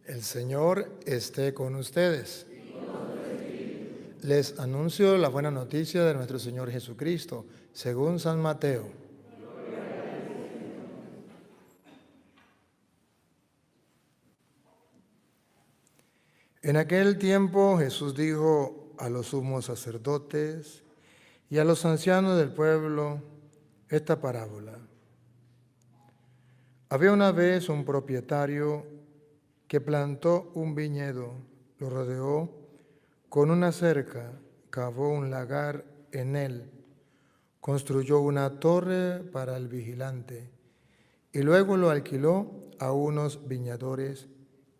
El Señor esté con ustedes. Les anuncio la buena noticia de nuestro Señor Jesucristo, según San Mateo. En aquel tiempo Jesús dijo a los sumos sacerdotes y a los ancianos del pueblo esta parábola. Había una vez un propietario que plantó un viñedo, lo rodeó con una cerca, cavó un lagar en él, construyó una torre para el vigilante y luego lo alquiló a unos viñadores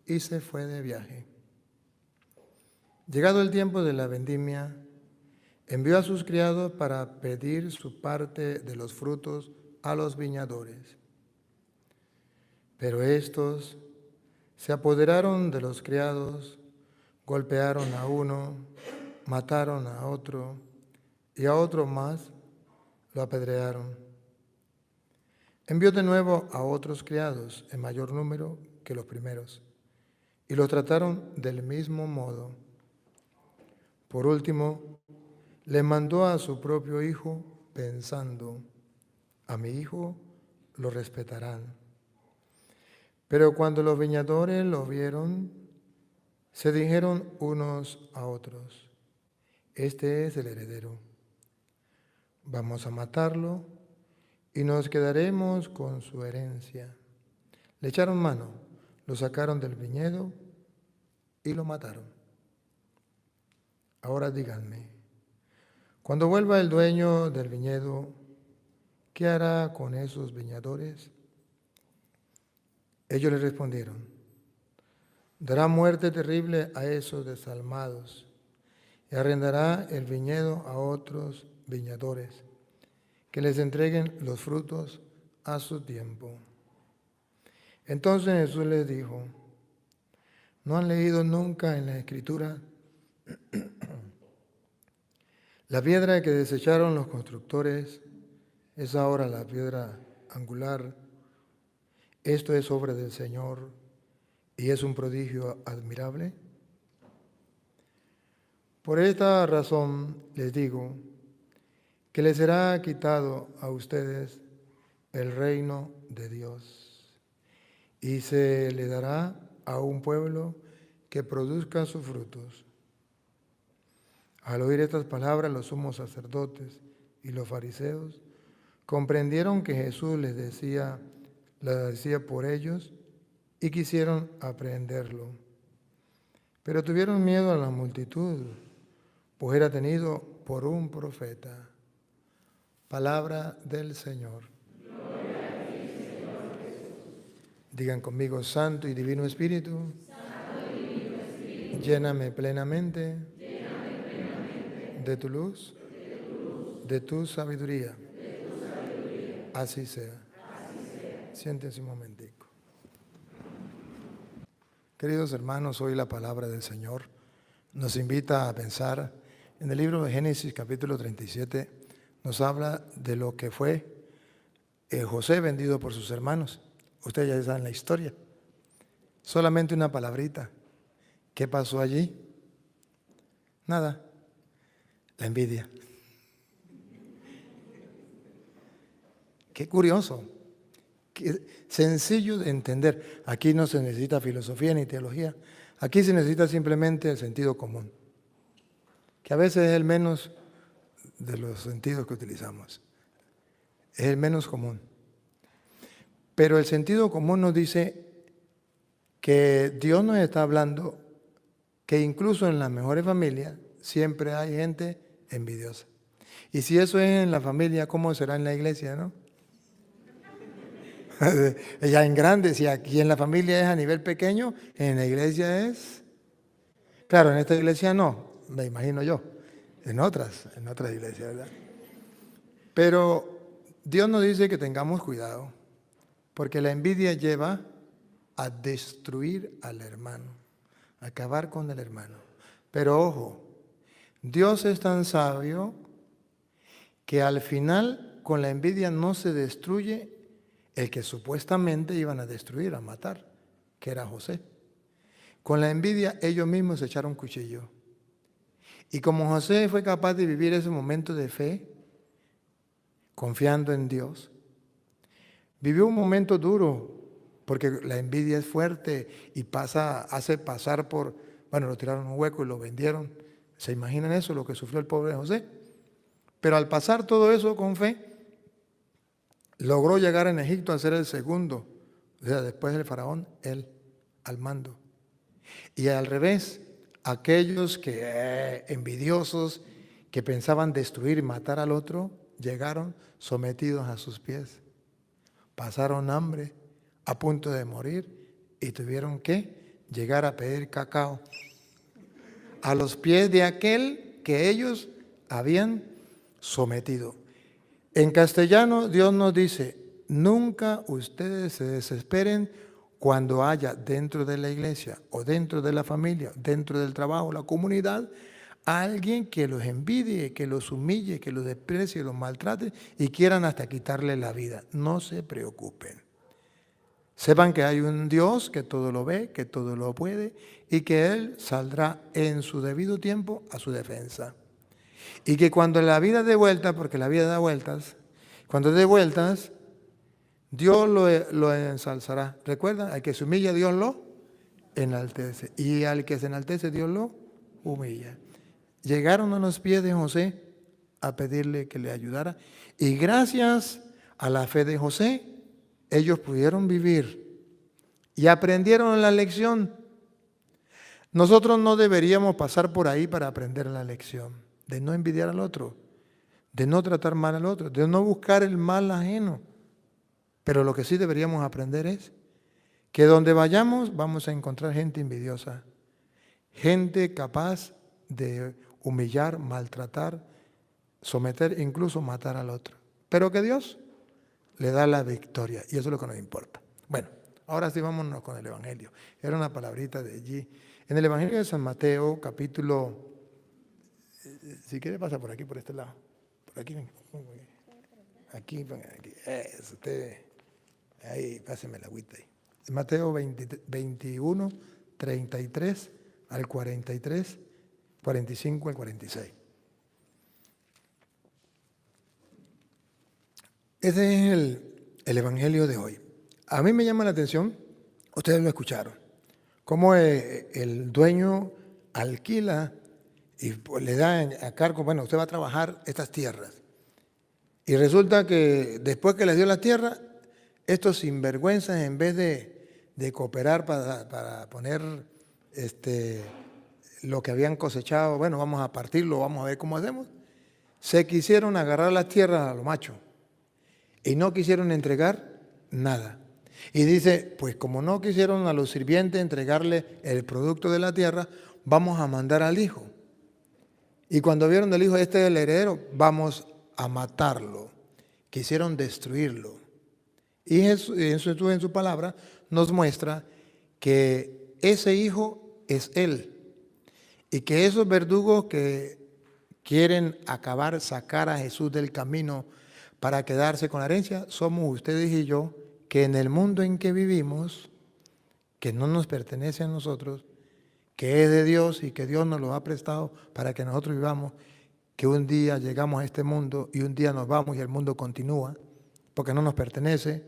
y se fue de viaje. Llegado el tiempo de la vendimia, envió a sus criados para pedir su parte de los frutos a los viñadores. Pero estos se apoderaron de los criados, golpearon a uno, mataron a otro y a otro más lo apedrearon. Envió de nuevo a otros criados en mayor número que los primeros y los trataron del mismo modo. Por último, le mandó a su propio hijo pensando, a mi hijo lo respetarán. Pero cuando los viñadores lo vieron, se dijeron unos a otros, este es el heredero, vamos a matarlo y nos quedaremos con su herencia. Le echaron mano, lo sacaron del viñedo y lo mataron. Ahora díganme, cuando vuelva el dueño del viñedo, ¿qué hará con esos viñadores? Ellos le respondieron, dará muerte terrible a esos desalmados y arrendará el viñedo a otros viñadores, que les entreguen los frutos a su tiempo. Entonces Jesús les dijo, ¿no han leído nunca en la Escritura la piedra que desecharon los constructores es ahora la piedra angular? Esto es obra del Señor y es un prodigio admirable. Por esta razón les digo que les será quitado a ustedes el reino de Dios y se le dará a un pueblo que produzca sus frutos. Al oír estas palabras, los sumos sacerdotes y los fariseos comprendieron que Jesús les decía por ellos y quisieron aprehenderlo. Pero tuvieron miedo a la multitud, pues era tenido por un profeta. Palabra del Señor. Gloria a ti, Señor Jesús. Digan conmigo, Santo y Divino Espíritu, lléname plenamente de tu luz, de tu sabiduría. Así sea. Siéntense un momentico. Queridos hermanos, hoy la palabra del Señor nos invita a pensar en el libro de Génesis capítulo 37. Nos habla de lo que fue José vendido por sus hermanos. Ustedes ya saben la historia. Solamente una palabrita. ¿Qué pasó allí? Nada. La envidia. Qué curioso. Qué sencillo de entender. Aquí no se necesita filosofía ni teología. Aquí se necesita simplemente el sentido común, que a veces es el menos de los sentidos que utilizamos. Es el menos común. Pero el sentido común nos dice que Dios nos está hablando que incluso en las mejores familias siempre hay gente envidiosa. Y si eso es en la familia, ¿cómo será en la iglesia, no? Ya en grande, si aquí en la familia es a nivel pequeño, en la iglesia es... Claro, en esta iglesia no, me imagino yo, en otras iglesias, ¿verdad? Pero Dios nos dice que tengamos cuidado, porque la envidia lleva a destruir al hermano, a acabar con el hermano. Pero ojo, Dios es tan sabio que al final con la envidia no se destruye el que supuestamente iban a destruir, a matar, que era José. Con la envidia ellos mismos se echaron cuchillo. Y como José fue capaz de vivir ese momento de fe, confiando en Dios, vivió un momento duro, porque la envidia es fuerte y hace pasar por, bueno, lo tiraron a un hueco y lo vendieron. ¿Se imaginan eso, lo que sufrió el pobre José? Pero al pasar todo eso con fe, logró llegar en Egipto a ser el segundo, o sea, después del faraón, él al mando. Y al revés, aquellos que envidiosos, que pensaban destruir y matar al otro, llegaron sometidos a sus pies. Pasaron hambre, a punto de morir, y tuvieron que llegar a pedir cacao a los pies de aquel que ellos habían sometido. En castellano, Dios nos dice, nunca ustedes se desesperen cuando haya dentro de la iglesia o dentro de la familia, dentro del trabajo, la comunidad, alguien que los envidie, que los humille, que los desprecie, los maltrate y quieran hasta quitarle la vida. No se preocupen. Sepan que hay un Dios que todo lo ve, que todo lo puede y que Él saldrá en su debido tiempo a su defensa. Y que cuando la vida dé vueltas, porque la vida da vueltas, cuando dé vueltas, Dios lo ensalzará. ¿Recuerdan? Al que se humilla, Dios lo enaltece. Y al que se enaltece, Dios lo humilla. Llegaron a los pies de José a pedirle que le ayudara. Y gracias a la fe de José, ellos pudieron vivir y aprendieron la lección. Nosotros no deberíamos pasar por ahí para aprender la lección de no envidiar al otro, de no tratar mal al otro, de no buscar el mal ajeno. Pero lo que sí deberíamos aprender es que donde vayamos vamos a encontrar gente envidiosa, gente capaz de humillar, maltratar, someter, incluso matar al otro. Pero que Dios le da la victoria y eso es lo que nos importa. Bueno, ahora sí vámonos con el Evangelio. Era una palabrita de allí. En el Evangelio de San Mateo, capítulo, si quiere pasa por aquí, por este lado. Por aquí, aquí. Usted, ahí, páseme la agüita ahí. Mateo 21, 33 al 43, 45 al 46. Ese es el Evangelio de hoy. A mí me llama la atención, ustedes lo escucharon, cómo el dueño alquila y pues le da a cargo, bueno, usted va a trabajar estas tierras. Y resulta que después que les dio la tierra, estos sinvergüenzas, en vez de cooperar para poner lo que habían cosechado, bueno, vamos a partirlo, vamos a ver cómo hacemos, se quisieron agarrar las tierras a lo macho. Y no quisieron entregar nada. Y dice, pues como no quisieron a los sirvientes entregarle el producto de la tierra, vamos a mandar al hijo. Y cuando vieron al hijo, este es el heredero, vamos a matarlo. Quisieron destruirlo. Y Jesús, en su palabra, nos muestra que ese hijo es él. Y que esos verdugos que quieren acabar, sacar a Jesús del camino para quedarse con la herencia, somos ustedes y yo, que en el mundo en que vivimos, que no nos pertenece a nosotros, que es de Dios y que Dios nos lo ha prestado para que nosotros vivamos, que un día llegamos a este mundo y un día nos vamos y el mundo continúa, porque no nos pertenece,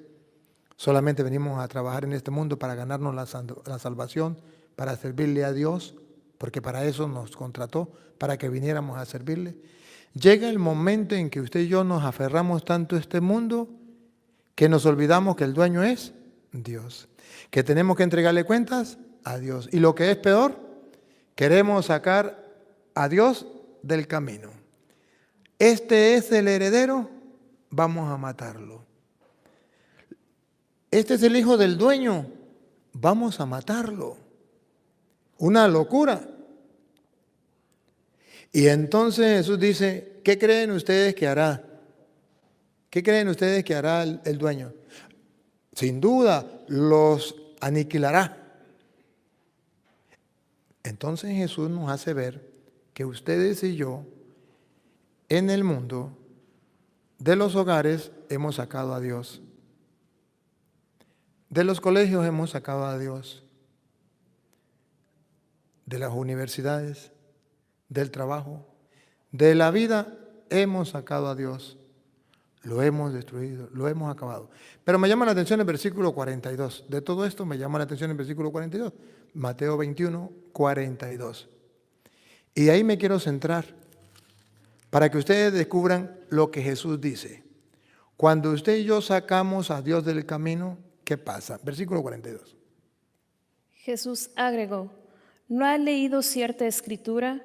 solamente venimos a trabajar en este mundo para ganarnos la salvación, para servirle a Dios, porque para eso nos contrató, para que viniéramos a servirle. Llega el momento en que usted y yo nos aferramos tanto a este mundo que nos olvidamos que el dueño es Dios, que tenemos que entregarle cuentas a Dios. Y lo que es peor, queremos sacar a Dios del camino. Este es el heredero, vamos a matarlo. Este es el hijo del dueño, vamos a matarlo. Una locura. Y entonces Jesús dice, ¿qué creen ustedes que hará? ¿Qué creen ustedes que hará el dueño? Sin duda, los aniquilará. Entonces Jesús nos hace ver que ustedes y yo, en el mundo, de los hogares, hemos sacado a Dios. De los colegios hemos sacado a Dios. de las universidades, del trabajo, de la vida, hemos sacado a Dios, lo hemos destruido, lo hemos acabado. Pero me llama la atención el versículo 42. De todo esto me llama la atención el versículo 42. Mateo 21, 42. Y ahí me quiero centrar para que ustedes descubran lo que Jesús dice. Cuando usted y yo sacamos a Dios del camino, ¿qué pasa? Versículo 42. Jesús agregó, ¿no ha leído cierta escritura?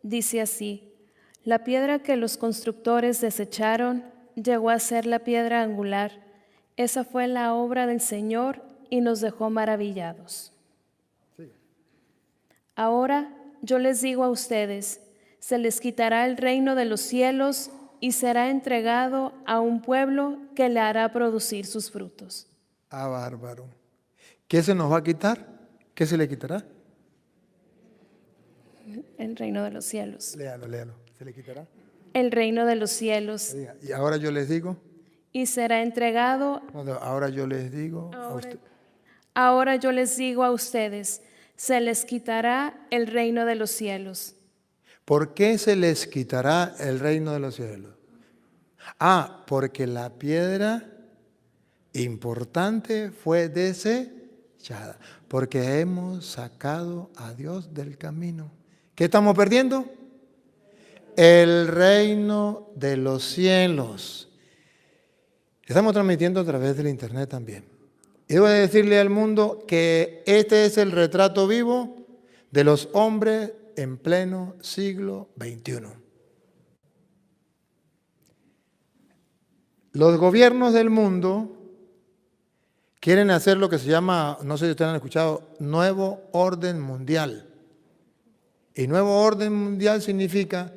Dice así, la piedra que los constructores desecharon llegó a ser la piedra angular. Esa fue la obra del Señor y nos dejó maravillados. Sí. Ahora yo les digo a ustedes, se les quitará el reino de los cielos y será entregado a un pueblo que le hará producir sus frutos. Ah, bárbaro. ¿Qué se nos va a quitar? ¿Qué se le quitará? El reino de los cielos. Léalo. ¿Se le quitará? El reino de los cielos. Y ahora yo les digo. Y será entregado. Ahora yo les digo a usted. Ahora yo les digo a ustedes, se les quitará el reino de los cielos. ¿Por qué se les quitará el reino de los cielos? Porque la piedra importante fue desechada. Porque hemos sacado a Dios del camino. ¿Qué estamos perdiendo? El reino de los cielos. Estamos transmitiendo a través del internet también. Y debo decirle al mundo que este es el retrato vivo de los hombres en pleno siglo XXI. Los gobiernos del mundo quieren hacer lo que se llama, no sé si ustedes han escuchado, nuevo orden mundial. Y nuevo orden mundial significa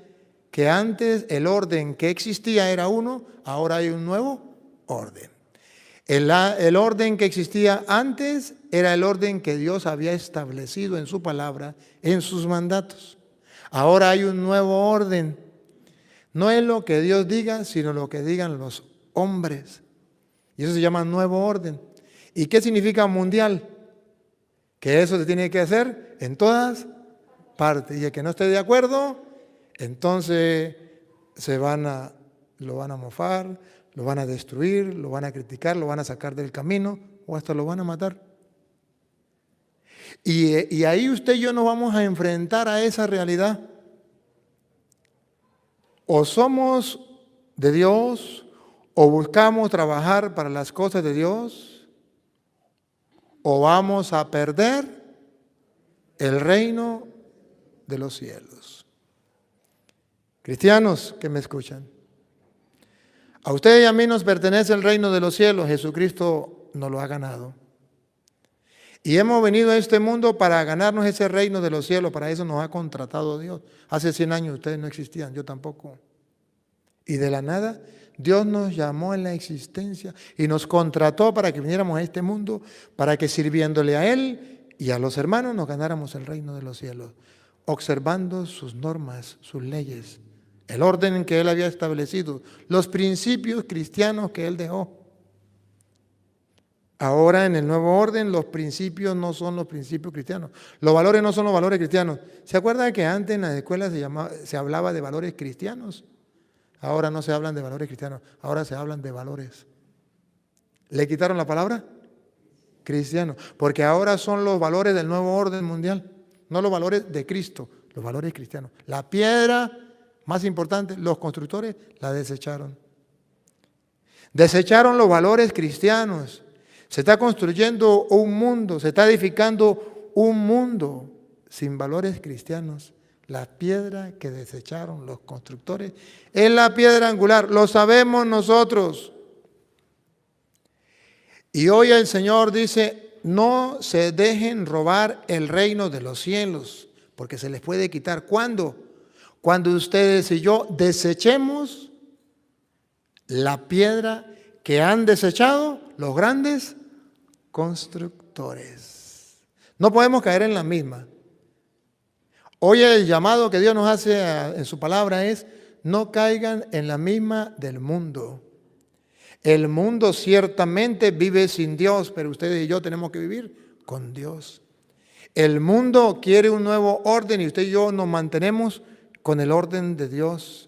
que antes el orden que existía era uno, ahora hay un nuevo orden. El orden que existía antes era el orden que Dios había establecido en su palabra, en sus mandatos. Ahora hay un nuevo orden. No es lo que Dios diga, sino lo que digan los hombres. Y eso se llama nuevo orden. ¿Y qué significa mundial? Que eso se tiene que hacer en todas partes. Y el que no esté de acuerdo, entonces lo van a mofar, lo van a destruir, lo van a criticar, lo van a sacar del camino o hasta lo van a matar. Y ahí usted y yo nos vamos a enfrentar a esa realidad. O somos de Dios, o buscamos trabajar para las cosas de Dios, o vamos a perder el reino de los cielos. Cristianos que me escuchan, a ustedes y a mí nos pertenece el reino de los cielos. Jesucristo nos lo ha ganado. Y hemos venido a este mundo para ganarnos ese reino de los cielos. Para eso nos ha contratado Dios. Hace 100 años ustedes no existían, yo tampoco. Y de la nada, Dios nos llamó en la existencia y nos contrató para que viniéramos a este mundo, para que sirviéndole a Él y a los hermanos nos ganáramos el reino de los cielos, observando sus normas, sus leyes, el orden que Él había establecido, los principios cristianos que Él dejó. Ahora en el nuevo orden los principios no son los principios cristianos, los valores no son los valores cristianos. ¿Se acuerdan que antes en las escuelas se hablaba de valores cristianos? Ahora no se hablan de valores cristianos, ahora se hablan de valores. ¿Le quitaron la palabra? Cristiano, porque ahora son los valores del nuevo orden mundial, no los valores de Cristo, los valores cristianos. La piedra más importante, los constructores la desecharon. Desecharon los valores cristianos. Se está construyendo un mundo, se está edificando un mundo sin valores cristianos. La piedra que desecharon los constructores es la piedra angular, lo sabemos nosotros. Y hoy el Señor dice, no se dejen robar el reino de los cielos, porque se les puede quitar. ¿Cuándo? Cuando ustedes y yo desechemos la piedra que han desechado los grandes constructores. No podemos caer en la misma. Hoy el llamado que Dios nos hace en su palabra es, no caigan en la misma del mundo. El mundo ciertamente vive sin Dios, pero ustedes y yo tenemos que vivir con Dios. El mundo quiere un nuevo orden y usted y yo nos mantenemos con el orden de Dios.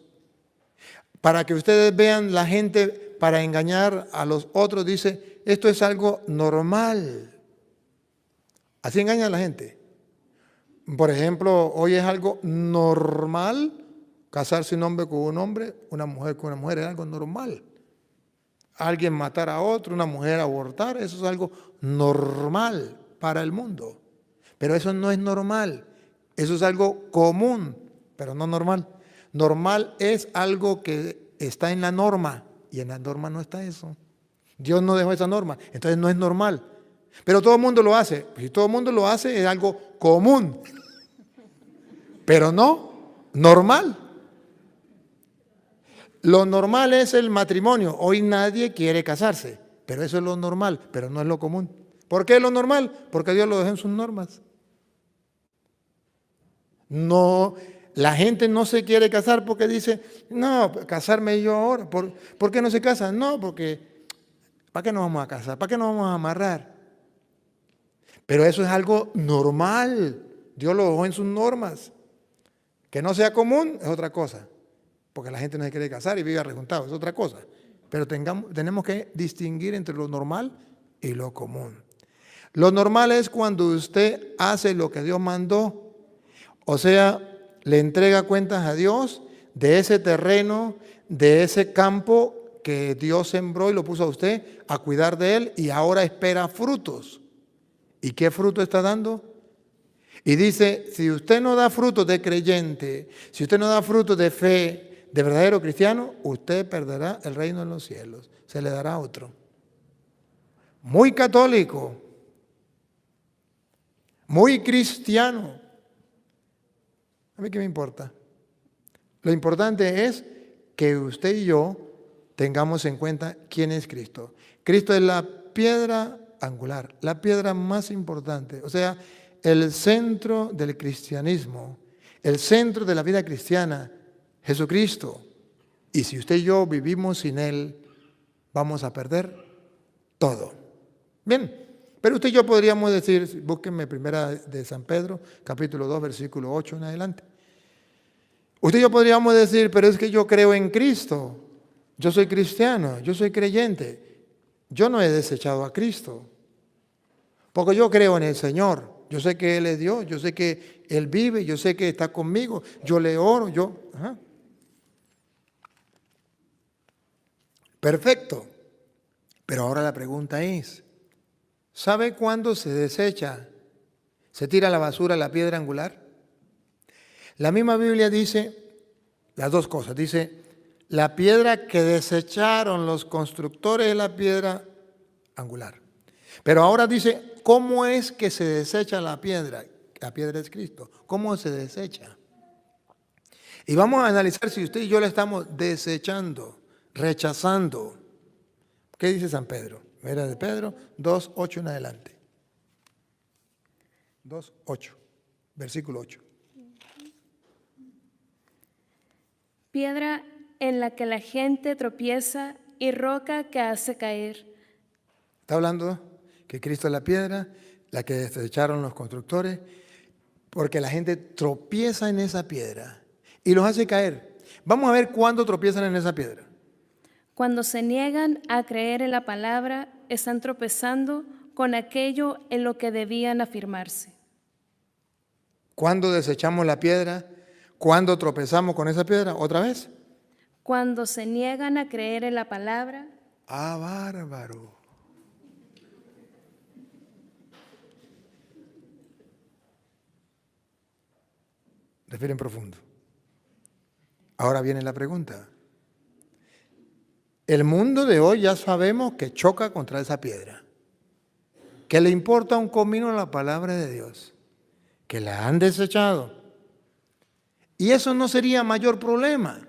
Para que ustedes vean, la gente para engañar a los otros dice, esto es algo normal. Así engaña a la gente. Por ejemplo, hoy es algo normal casarse un hombre con un hombre, una mujer con una mujer, es algo normal. Alguien matar a otro, una mujer abortar, eso es algo normal para el mundo. Pero eso no es normal, eso es algo común, pero no normal. Normal es algo que está en la norma, y en la norma no está eso. Dios no dejó esa norma, entonces no es normal. Pero todo el mundo lo hace. Si todo el mundo lo hace, es algo común, pero no normal. Lo normal es el matrimonio. Hoy nadie quiere casarse, pero eso es lo normal, pero no es lo común. ¿Por qué es lo normal? Porque Dios lo dejó en sus normas. No, la gente no se quiere casar porque dice, no, casarme yo ahora. ¿Por qué no se casan? No, porque ¿para qué nos vamos a casar? ¿Para qué nos vamos a amarrar? Pero eso es algo normal. Dios lo dejó en sus normas. Que no sea común es otra cosa. Porque la gente no se quiere casar y vive rejuntado, es otra cosa. Pero tenemos que distinguir entre lo normal y lo común. Lo normal es cuando usted hace lo que Dios mandó. O sea, le entrega cuentas a Dios de ese terreno, de ese campo que Dios sembró y lo puso a usted a cuidar de él y ahora espera frutos. ¿Y qué fruto está dando? Y dice, si usted no da frutos de creyente, si usted no da frutos de fe, de verdadero cristiano, usted perderá el reino de los cielos. Se le dará otro. Muy católico, muy cristiano. ¿A mí qué me importa? Lo importante es que usted y yo tengamos en cuenta quién es Cristo. Cristo es la piedra angular, la piedra más importante, o sea, el centro del cristianismo, el centro de la vida cristiana, Jesucristo. Y si usted y yo vivimos sin Él, vamos a perder todo. Bien, pero usted y yo podríamos decir, búsquenme primera de San Pedro, capítulo 2, versículo 8 en adelante. Usted y yo podríamos decir, pero es que yo creo en Cristo, yo soy cristiano, yo soy creyente, yo no he desechado a Cristo, porque yo creo en el Señor, yo sé que Él es Dios, yo sé que Él vive, yo sé que está conmigo, yo le oro, Perfecto, pero ahora la pregunta es, ¿sabe cuándo se desecha, se tira a la basura la piedra angular? La misma Biblia dice las dos cosas. Dice, la piedra que desecharon los constructores es la piedra angular. Pero ahora dice, ¿cómo es que se desecha la piedra? La piedra es Cristo. ¿Cómo se desecha? Y vamos a analizar si usted y yo la estamos desechando, rechazando. ¿Qué dice San Pedro? Era de Pedro 2:8 en adelante. 2:8, versículo 8. Piedra en la que la gente tropieza y roca que hace caer. Está hablando que Cristo es la piedra, la que desecharon los constructores, porque la gente tropieza en esa piedra y los hace caer. Vamos a ver cuándo tropiezan en esa piedra. Cuando se niegan a creer en la palabra, están tropezando con aquello en lo que debían afirmarse. ¿Cuándo desechamos la piedra? ¿Cuándo tropezamos con esa piedra? ¿Otra vez? Cuando se niegan a creer en la palabra. ¡Ah, bárbaro! Respiren profundo. Ahora viene la pregunta. El mundo de hoy ya sabemos que choca contra esa piedra, que le importa un comino la palabra de Dios, que la han desechado. Y eso no sería mayor problema.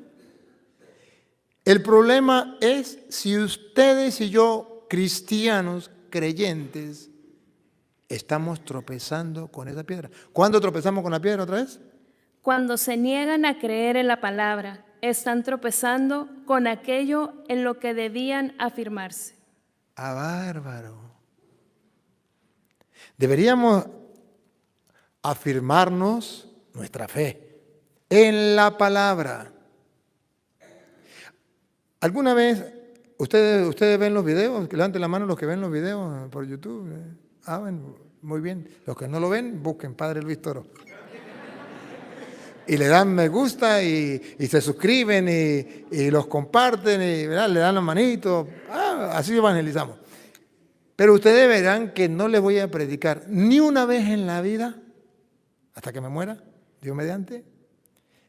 El problema es si ustedes y yo, cristianos, creyentes, estamos tropezando con esa piedra. ¿Cuándo tropezamos con la piedra otra vez? Cuando se niegan a creer en la palabra, están tropezando con aquello en lo que debían afirmarse. ¡Ah, bárbaro! Deberíamos afirmarnos nuestra fe en la palabra. ¿Alguna vez ustedes ven los videos? Levanten la mano los que ven los videos por YouTube. Bueno, muy bien. Los que no lo ven, busquen Padre Luis Toro. Y le dan me gusta y se suscriben y los comparten y ¿verdad? Le dan la manito. Así evangelizamos. Pero ustedes verán que no les voy a predicar ni una vez en la vida, hasta que me muera, Dios mediante,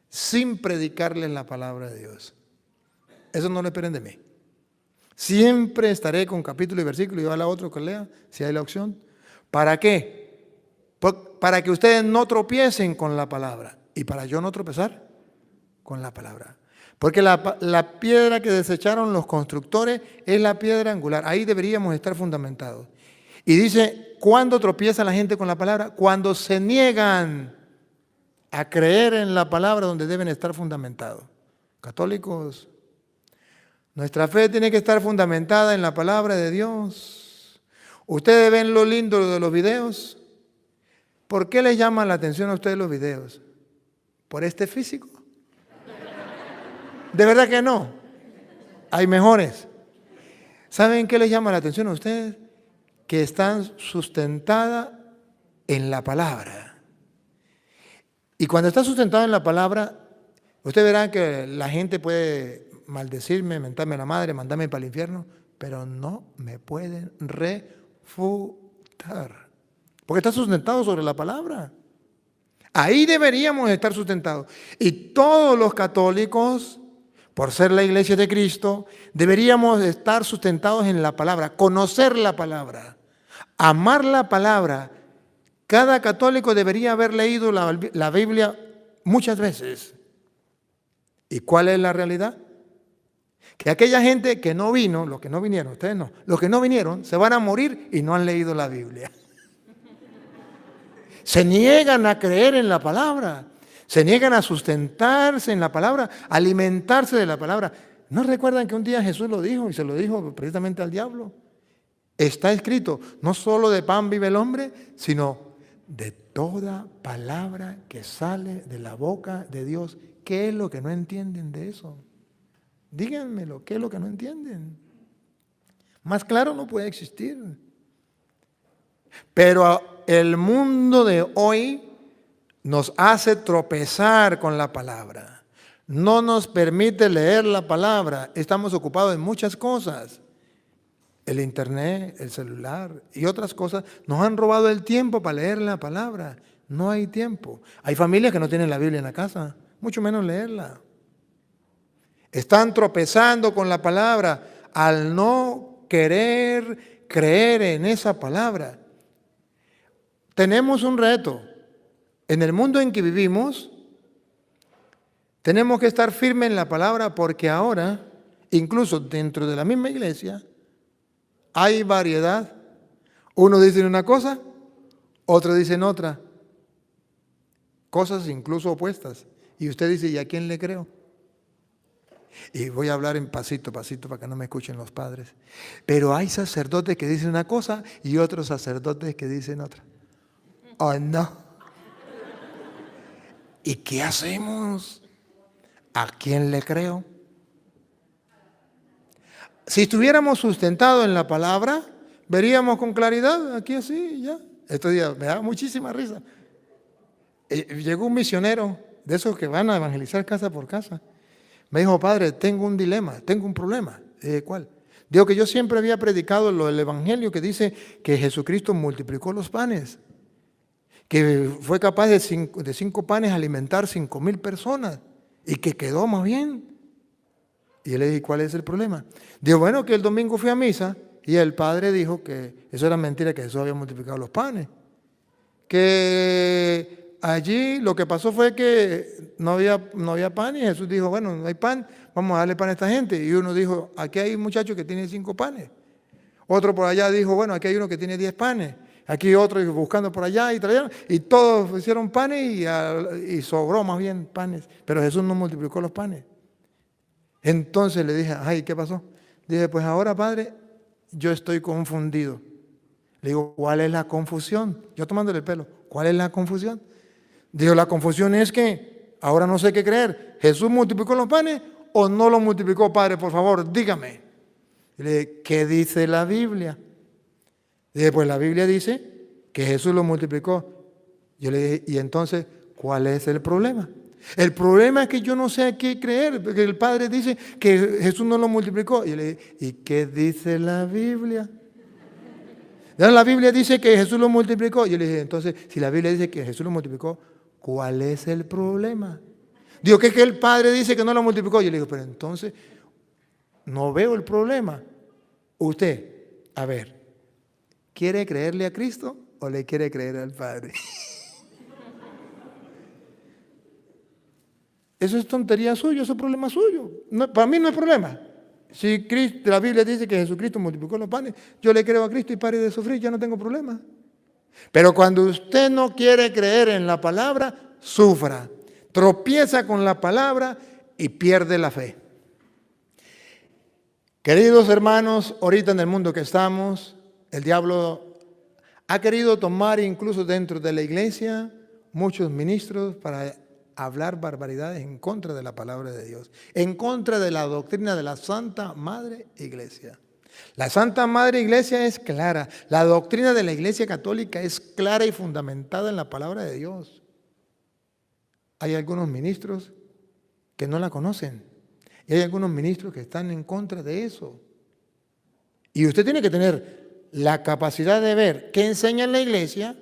sin predicarles la palabra de Dios. Eso no lo esperen de mí. Siempre estaré con capítulo y versículo y va a la otra que lea, si hay la opción. ¿Para qué? Para que ustedes no tropiecen con la palabra y para yo no tropezar con la palabra. Porque la piedra que desecharon los constructores es la piedra angular. Ahí deberíamos estar fundamentados. Y dice, ¿cuándo tropieza la gente con la palabra? Cuando se niegan a creer en la palabra donde deben estar fundamentados. Católicos, nuestra fe tiene que estar fundamentada en la palabra de Dios. Ustedes ven lo lindo de los videos. ¿Por qué les llama la atención a ustedes los videos? ¿Por este físico? De verdad que no. Hay mejores. ¿Saben qué les llama la atención a ustedes? Que están sustentadas en la palabra. Y cuando está sustentada en la palabra, ustedes verán que la gente puede maldecirme, mentarme a la madre, mandarme para el infierno, pero no me pueden refutar. Porque está sustentado sobre la palabra. Ahí deberíamos estar sustentados. Y todos los católicos, por ser la iglesia de Cristo, deberíamos estar sustentados en la palabra, conocer la palabra, amar la palabra. Cada católico debería haber leído la Biblia muchas veces. ¿Y cuál es la realidad? Que aquella gente que no vino, los que no vinieron, ustedes no, los que no vinieron se van a morir y no han leído la Biblia. Se niegan a creer en la palabra, se niegan a sustentarse en la palabra, a alimentarse de la palabra. ¿No recuerdan que un día Jesús lo dijo y se lo dijo precisamente al diablo? Está escrito, no solo de pan vive el hombre, sino de toda palabra que sale de la boca de Dios. ¿Qué es lo que no entienden de eso? Díganmelo, ¿qué es lo que no entienden? Más claro no puede existir. Pero el mundo de hoy nos hace tropezar con la palabra. No nos permite leer la palabra. Estamos ocupados en muchas cosas. El internet, el celular y otras cosas nos han robado el tiempo para leer la palabra. No hay tiempo. Hay familias que no tienen la Biblia en la casa, mucho menos leerla. Están tropezando con la palabra al no querer creer en esa palabra. Tenemos un reto. En el mundo en que vivimos, tenemos que estar firmes en la palabra porque ahora, incluso dentro de la misma iglesia, hay variedad. Uno dice una cosa, otro dice otra. Cosas incluso opuestas. Y usted dice, ¿y a quién le creo? Y voy a hablar en pasito, pasito, para que no me escuchen los padres. Pero hay sacerdotes que dicen una cosa y otros sacerdotes que dicen otra. ¿O no? ¿Y qué hacemos? ¿A quién le creo? Si estuviéramos sustentados en la palabra, veríamos con claridad, aquí así, ya. Estos días me da muchísima risa. Llegó un misionero, de esos que van a evangelizar casa por casa. Me dijo, padre, tengo un dilema, tengo un problema. ¿Cuál? Digo que yo siempre había predicado el evangelio que dice que Jesucristo multiplicó los panes, que fue capaz de 5 panes alimentar 5,000 personas y que quedó más bien. Y yo le dije, ¿cuál es el problema? Digo, bueno, que el domingo fui a misa y el padre dijo que eso era mentira, que Jesús había multiplicado los panes. Que allí lo que pasó fue que no había pan y Jesús dijo, bueno, no hay pan, vamos a darle pan a esta gente. Y uno dijo, aquí hay un muchacho que tiene 5 panes. Otro por allá dijo, bueno, aquí hay uno que tiene 10 panes. Aquí otro buscando por allá y trajeron. Y todos hicieron panes y sobró más bien panes. Pero Jesús no multiplicó los panes. Entonces le dije, ay, ¿qué pasó? Dije, pues ahora, padre, yo estoy confundido. Le digo, ¿cuál es la confusión? Yo tomándole el pelo. ¿Cuál es la confusión? Dijo, la confusión es que ahora no sé qué creer. ¿Jesús multiplicó los panes o no los multiplicó, Padre? Por favor, dígame. Y le dije, ¿qué dice la Biblia? Dije, pues la Biblia dice que Jesús lo multiplicó. Yo le dije, ¿y entonces cuál es el problema? El problema es que yo no sé a qué creer, porque el Padre dice que Jesús no lo multiplicó. Y yo le dije, ¿y qué dice la Biblia? La Biblia dice que Jesús lo multiplicó. Yo le dije, entonces, si la Biblia dice que Jesús lo multiplicó, ¿cuál es el problema? Digo, que es que el Padre dice que no lo multiplicó. Yo le digo, pero entonces, no veo el problema. Usted, a ver, ¿quiere creerle a Cristo o le quiere creer al Padre? Eso es tontería suya, eso es problema suyo. No, para mí no es problema. Si la Biblia dice que Jesucristo multiplicó los panes, yo le creo a Cristo y pare de sufrir, ya no tengo problema. Pero cuando usted no quiere creer en la palabra, sufra. Tropieza con la palabra y pierde la fe. Queridos hermanos, ahorita en el mundo que estamos, el diablo ha querido tomar incluso dentro de la iglesia muchos ministros para hablar barbaridades en contra de la palabra de Dios, en contra de la doctrina de la Santa Madre Iglesia. La Santa Madre Iglesia es clara, la doctrina de la Iglesia Católica es clara y fundamentada en la palabra de Dios. Hay algunos ministros que no la conocen y hay algunos ministros que están en contra de eso. Y usted tiene que tener la capacidad de ver qué enseña en la Iglesia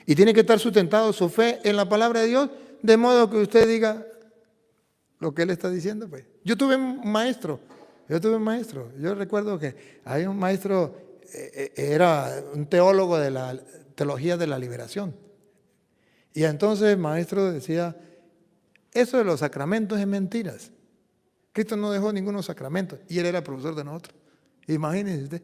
y tiene que estar sustentado su fe en la palabra de Dios, de modo que usted diga lo que él está diciendo. Pues. Yo tuve un maestro. Yo recuerdo que hay un maestro, era un teólogo de la teología de la liberación. Y entonces el maestro decía, eso de los sacramentos es mentiras. Cristo no dejó ninguno sacramento. Y él era profesor de nosotros. Imagínense usted.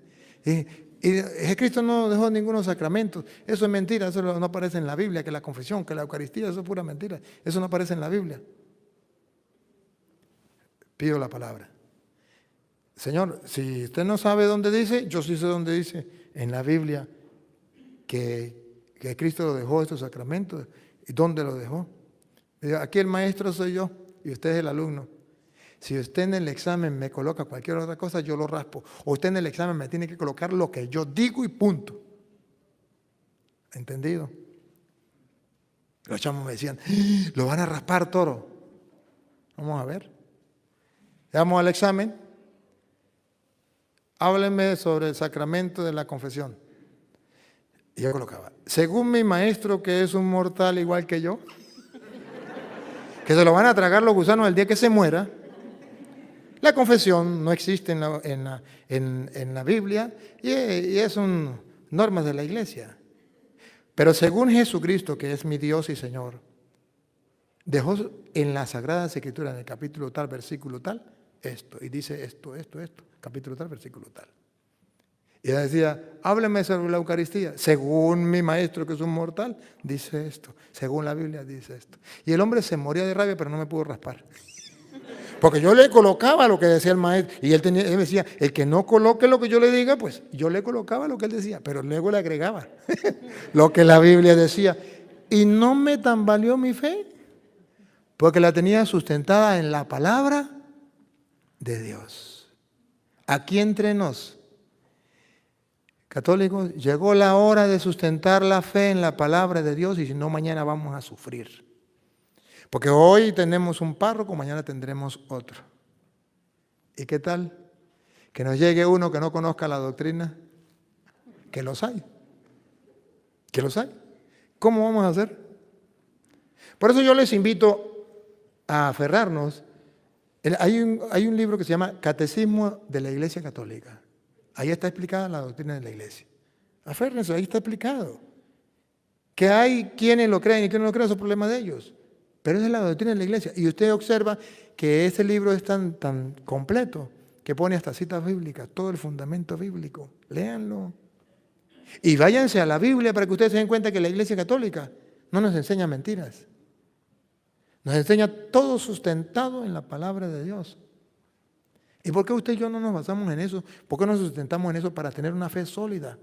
Y Cristo no dejó ninguno sacramento. Eso es mentira, eso no aparece en la Biblia, que la confesión, que la Eucaristía, eso es pura mentira. Eso no aparece en la Biblia. Pido la palabra. Señor, si usted no sabe dónde dice, yo sí sé dónde dice en la Biblia que Cristo lo dejó estos sacramentos. ¿Y dónde lo dejó? Aquí el maestro soy yo y usted es el alumno. Si usted en el examen me coloca cualquier otra cosa, yo lo raspo. O usted en el examen me tiene que colocar lo que yo digo y punto. ¿Entendido? Los chamos me decían, lo van a raspar, toro. Vamos a ver. Vamos al examen. Háblenme sobre el sacramento de la confesión. Y yo colocaba, según mi maestro, que es un mortal igual que yo, que se lo van a tragar los gusanos el día que se muera. La confesión no existe en la Biblia y son normas de la iglesia. Pero según Jesucristo, que es mi Dios y Señor, dejó en la Sagrada Escritura, en el capítulo tal, versículo tal, esto. Y dice esto, capítulo tal, versículo tal. Y ella decía, hábleme sobre la Eucaristía. Según mi maestro, que es un mortal, dice esto. Según la Biblia, dice esto. Y el hombre se moría de rabia, pero no me pudo raspar. Porque yo le colocaba lo que decía el maestro. Y él decía, el que no coloque lo que yo le diga, pues yo le colocaba lo que él decía. Pero luego le agregaba lo que la Biblia decía. Y no me tambaleó mi fe, porque la tenía sustentada en la palabra de Dios. Aquí entre nos, católicos, llegó la hora de sustentar la fe en la palabra de Dios, y si no, mañana vamos a sufrir. Porque hoy tenemos un párroco, mañana tendremos otro. ¿Y qué tal? Que nos llegue uno que no conozca la doctrina. Que los hay. Que los hay. ¿Cómo vamos a hacer? Por eso yo les invito a aferrarnos. Hay un libro que se llama Catecismo de la Iglesia Católica. Ahí está explicada la doctrina de la Iglesia. Aférrense, ahí está explicado. Que hay quienes lo creen y quienes no lo creen, es un problema de ellos. Pero esa es la doctrina de la Iglesia. Y usted observa que ese libro es tan completo que pone hasta citas bíblicas, todo el fundamento bíblico. Léanlo. Y váyanse a la Biblia para que ustedes se den cuenta que la Iglesia Católica no nos enseña mentiras. Nos enseña todo sustentado en la palabra de Dios. ¿Y por qué usted y yo no nos basamos en eso? ¿Por qué no nos sustentamos en eso para tener una fe sólida?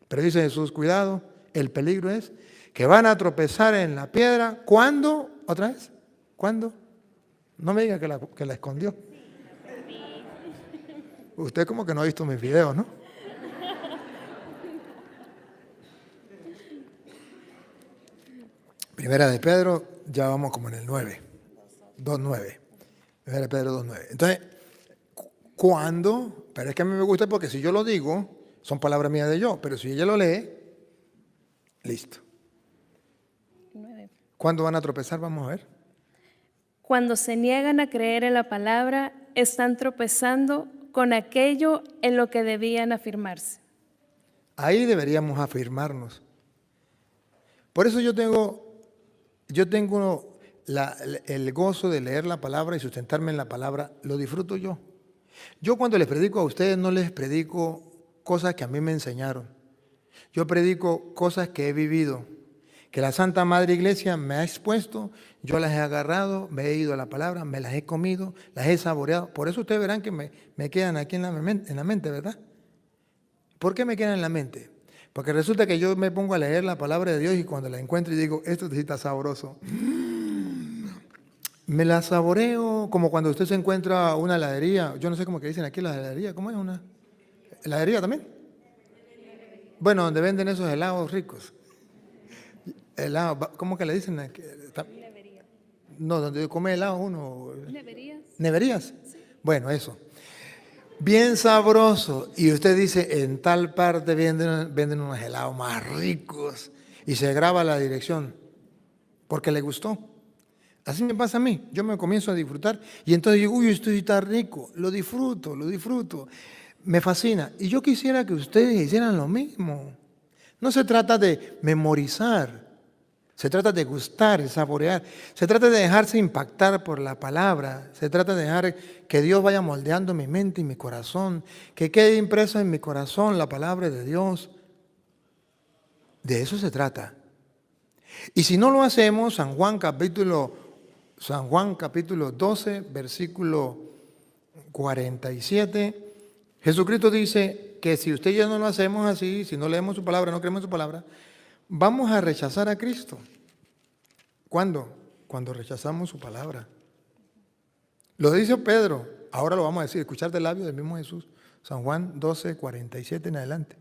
Pero dice Jesús, cuidado, el peligro es que van a tropezar en la piedra. ¿Cuándo? ¿Otra vez? ¿Cuándo? No me diga que la escondió. Usted como que no ha visto mis videos, ¿no? Primera de Pedro, ya vamos como en el 9, 2:9. Primera de Pedro 2:9. Entonces, ¿cuándo? Pero es que a mí me gusta porque si yo lo digo, son palabras mías de yo, pero si ella lo lee, listo. 9. ¿Cuándo van a tropezar? Vamos a ver. Cuando se niegan a creer en la palabra, están tropezando con aquello en lo que debían afirmarse. Ahí deberíamos afirmarnos. Por eso yo tengo el gozo de leer la palabra y sustentarme en la palabra, lo disfruto yo. Yo cuando les predico a ustedes no les predico cosas que a mí me enseñaron. Yo predico cosas que he vivido, que la Santa Madre Iglesia me ha expuesto, yo las he agarrado, me he ido a la palabra, me las he comido, las he saboreado. Por eso ustedes verán que me quedan aquí en la mente, ¿verdad? ¿Por qué me quedan en la mente? Porque resulta que yo me pongo a leer la palabra de Dios y cuando la encuentro y digo, esto sí está sabroso. Me la saboreo como cuando usted se encuentra una heladería. Yo no sé cómo que dicen aquí la heladería. ¿Cómo es una? ¿Heladería también? Bueno, donde venden esos helados ricos. ¿Cómo que le dicen? No, donde come helado uno. ¿Neverías? ¿Neverías? Bueno, eso. Bien sabroso. Y usted dice, en tal parte venden unos helados más ricos. Y se graba la dirección porque le gustó. Así me pasa a mí. Yo me comienzo a disfrutar y entonces digo, uy, esto está rico. Lo disfruto. Me fascina. Y yo quisiera que ustedes hicieran lo mismo. No se trata de memorizar. Se trata de gustar, de saborear. Se trata de dejarse impactar por la palabra. Se trata de dejar que Dios vaya moldeando mi mente y mi corazón. Que quede impreso en mi corazón la palabra de Dios. De eso se trata. Y si no lo hacemos, San Juan capítulo 12, versículo 47, Jesucristo dice que si usted y yo no lo hacemos así, si no leemos su palabra, no creemos su palabra, vamos a rechazar a Cristo. ¿Cuándo? Cuando rechazamos su palabra. Lo dice Pedro, ahora lo vamos a decir, escuchar del labio del mismo Jesús. San Juan 12, 47 en adelante.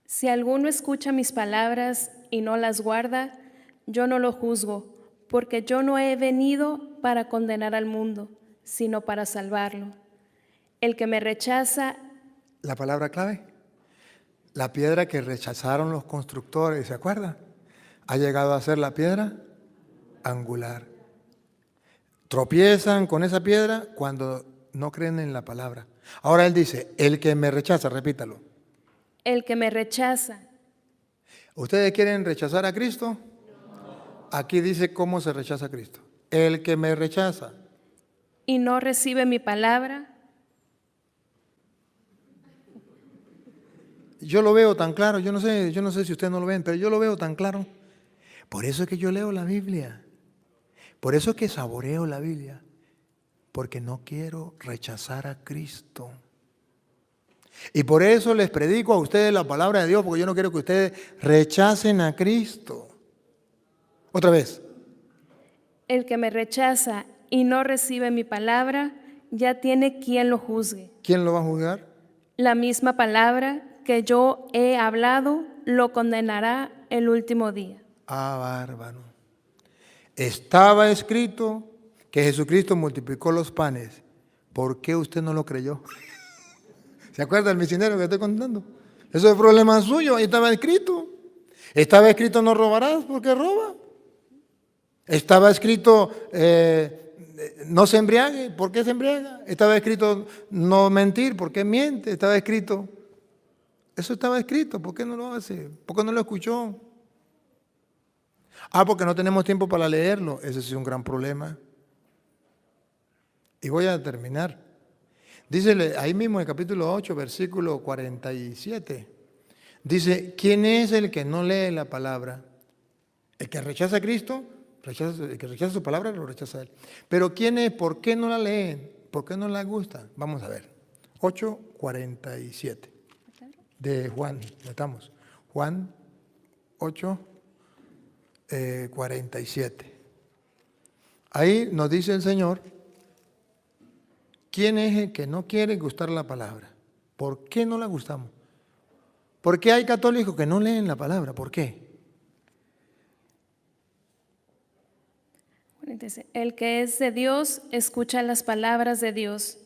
Si alguno escucha mis palabras y no las guarda, yo no lo juzgo, porque yo no he venido para condenar al mundo, sino para salvarlo. El que me rechaza, La palabra clave, la piedra que rechazaron los constructores, ¿se acuerdan? Ha llegado a ser la piedra angular. Tropiezan con esa piedra cuando no creen en la palabra. Ahora él dice, el que me rechaza, repítalo. el que me rechaza, ¿Ustedes quieren rechazar a Cristo? No. Aquí dice cómo se rechaza a Cristo. El que me rechaza. y no recibe mi palabra, Yo lo veo tan claro, yo no sé si ustedes no lo ven, pero yo lo veo tan claro. Por eso es que yo leo la Biblia. Por eso es que saboreo la Biblia. Porque no quiero rechazar a Cristo. Y por eso les predico a ustedes la palabra de Dios, porque yo no quiero que ustedes rechacen a Cristo. Otra vez. el que me rechaza y no recibe mi palabra, ya tiene quien lo juzgue. ¿Quién lo va a juzgar? La misma palabra que yo he hablado lo condenará el último día. Ah, bárbaro. Estaba escrito que Jesucristo multiplicó los panes. ¿Por qué usted no lo creyó? ¿Se acuerda del misionero que estoy contando? Eso es problema suyo, ahí estaba escrito. Estaba escrito no robarás, ¿por qué roba? Estaba escrito no se embriague, ¿por qué se embriaga? Estaba escrito no mentir, ¿por qué miente? Estaba escrito, eso estaba escrito, ¿por qué no lo hace? ¿Por qué no lo escuchó? Ah, porque no tenemos tiempo para leerlo, ese es un gran problema. Y voy a terminar. Dice ahí mismo en el capítulo 8, versículo 47, dice, ¿quién es el que no lee la palabra? El que rechaza a Cristo, el que rechaza su palabra, lo rechaza a él. Pero ¿quién es? ¿Por qué no la leen? ¿Por qué no la gusta? Vamos a ver. 8:47. de Juan. Estamos. Juan 8, 47. Ahí nos dice el Señor, ¿quién es el que no quiere gustar la palabra? ¿Por qué no la gustamos? ¿Por qué hay católicos que no leen la palabra? ¿Por qué? El que es de Dios escucha las palabras de Dios.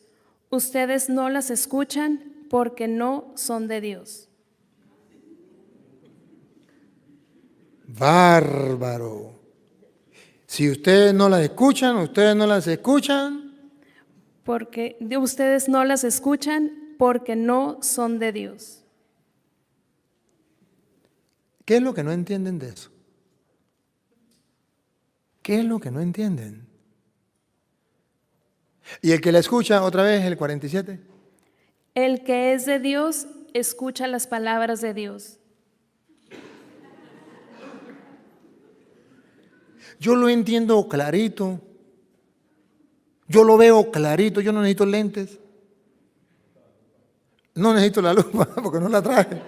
Ustedes no las escuchan porque no son de Dios. Bárbaro. Si ustedes no las escuchan, Porque ustedes no las escuchan porque no son de Dios. ¿Qué es lo que no entienden de eso? ¿Qué es lo que no entienden? Y el que la escucha, otra vez, el 47. El que es de Dios escucha las palabras de Dios. Yo lo entiendo clarito. Yo lo veo clarito. Yo no necesito lentes. No necesito la lupa porque no la traje.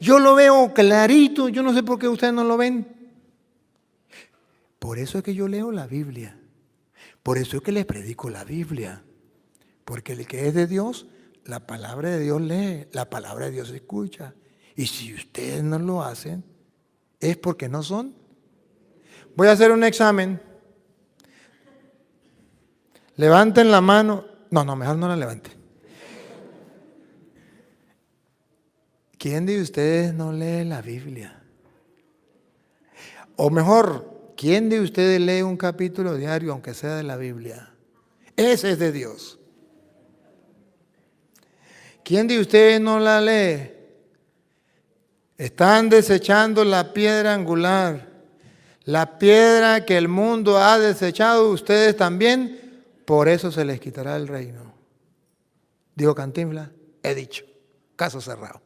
Yo lo veo clarito. Yo no sé por qué ustedes no lo ven. Por eso es que yo leo la Biblia. Por eso es que les predico la Biblia. Porque el que es de Dios, la palabra de Dios lee, la palabra de Dios escucha. Y si ustedes no lo hacen, es porque no son. Voy a hacer un examen. Levanten la mano. No, mejor no la levanten. ¿Quién de ustedes no lee la Biblia? O mejor, ¿quién de ustedes lee un capítulo diario, aunque sea de la Biblia? Ese es de Dios. ¿Quién de ustedes no la lee? Están desechando la piedra angular, la piedra que el mundo ha desechado, ustedes también, por eso se les quitará el reino. Dijo Cantinflas, he dicho, caso cerrado.